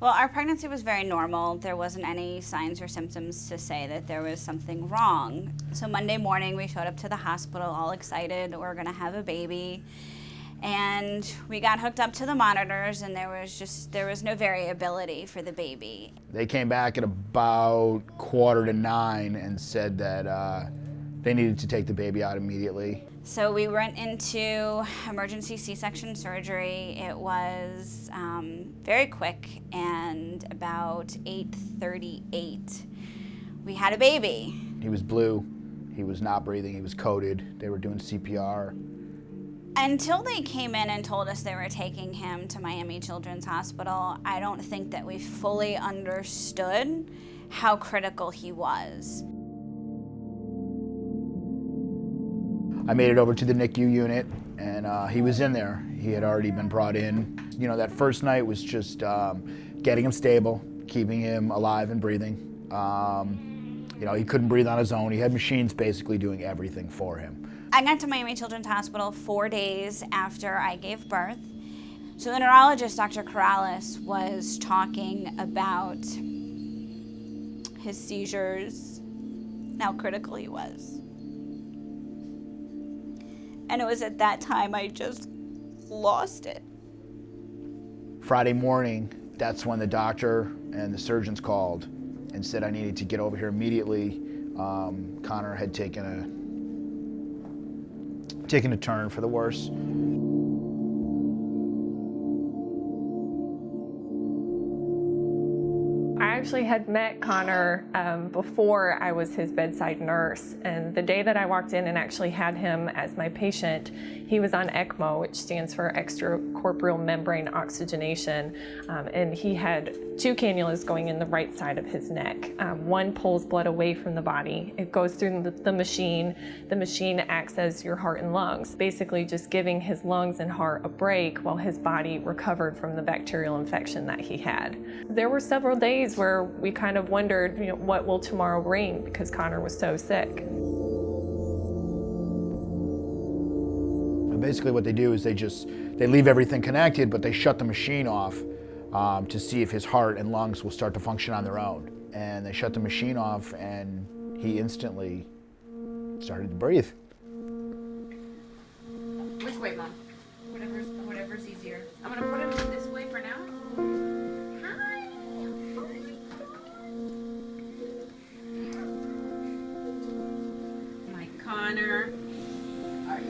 Well, our pregnancy was very normal. There wasn't any signs or symptoms to say that there was something wrong. So Monday morning, we showed up to the hospital all excited. We're gonna have a baby. And we got hooked up to the monitors, and there was no variability for the baby. They came back at about 8:45 and said that they needed to take the baby out immediately. So we went into emergency C-section surgery. It was very quick, and about 8:38, we had a baby. He was blue, he was not breathing, he was coded, they were doing CPR. Until they came in and told us they were taking him to Miami Children's Hospital, I don't think that we fully understood how critical he was. I made it over to the NICU unit, and he was in there. He had already been brought in. You know, that first night was just getting him stable, keeping him alive and breathing. You know, he couldn't breathe on his own. He had machines basically doing everything for him. I got to Miami Children's Hospital 4 days after I gave birth. So the neurologist, Dr. Corrales, was talking about his seizures, and how critical he was. And it was at that time I just lost it. Friday morning, that's when the doctor and the surgeons called and said I needed to get over here immediately. Connor had taken a turn for the worse. I actually had met Connor before I was his bedside nurse, and the day that I walked in and actually had him as my patient, he was on ECMO, which stands for extracorporeal membrane oxygenation, and he had 2 cannulas going in the right side of his neck. One pulls blood away from the body. It goes through the machine. The machine acts as your heart and lungs, basically just giving his lungs and heart a break while his body recovered from the bacterial infection that he had. There were several days where we kind of wondered, you know, what will tomorrow bring, because Connor was so sick. Basically what they do is they leave everything connected, but they shut the machine off to see if his heart and lungs will start to function on their own. And they shut the machine off, and he instantly started to breathe. Which way, Mom? Whatever's easier. I'm gonna put him this way for now. Hi. My Connor. All right.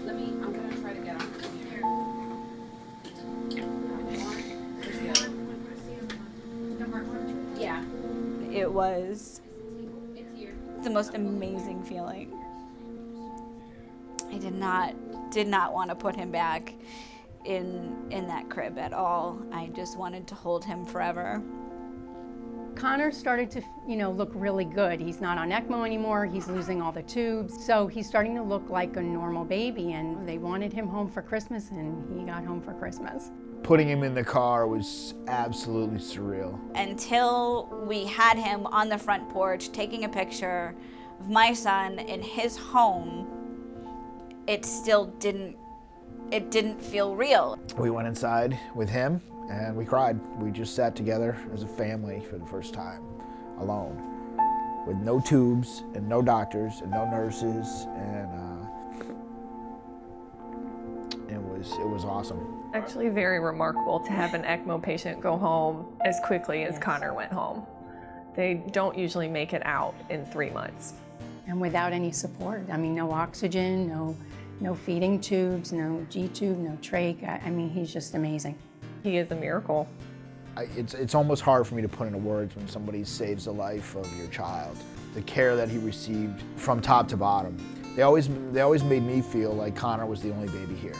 I'm gonna try to get him here. Yeah. It was It's here. the most amazing feeling. I did not want to put him back in that crib at all. I just wanted to hold him forever. Connor started to, look really good. He's not on ECMO anymore. He's losing all the tubes. So he's starting to look like a normal baby, and they wanted him home for Christmas, and he got home for Christmas. Putting him in the car was absolutely surreal. Until we had him on the front porch taking a picture of my son in his home, it didn't feel real. We went inside with him and we cried. We just sat together as a family for the first time, alone, with no tubes and no doctors and no nurses, and it was awesome. Actually very remarkable to have an ECMO patient go home as quickly as Connor went home. They don't usually make it out in 3 months. And without any support. I mean, no oxygen, no feeding tubes, no G-tube, no trach. I mean, he's just amazing. He is a miracle. It's almost hard for me to put into words when somebody saves the life of your child. The care that he received from top to bottom. They always made me feel like Connor was the only baby here.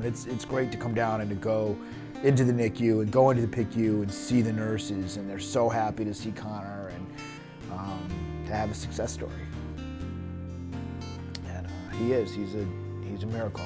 It's great to come down and to go into the NICU and go into the PICU and see the nurses, and they're so happy to see Connor and to have a success story. And he's a miracle.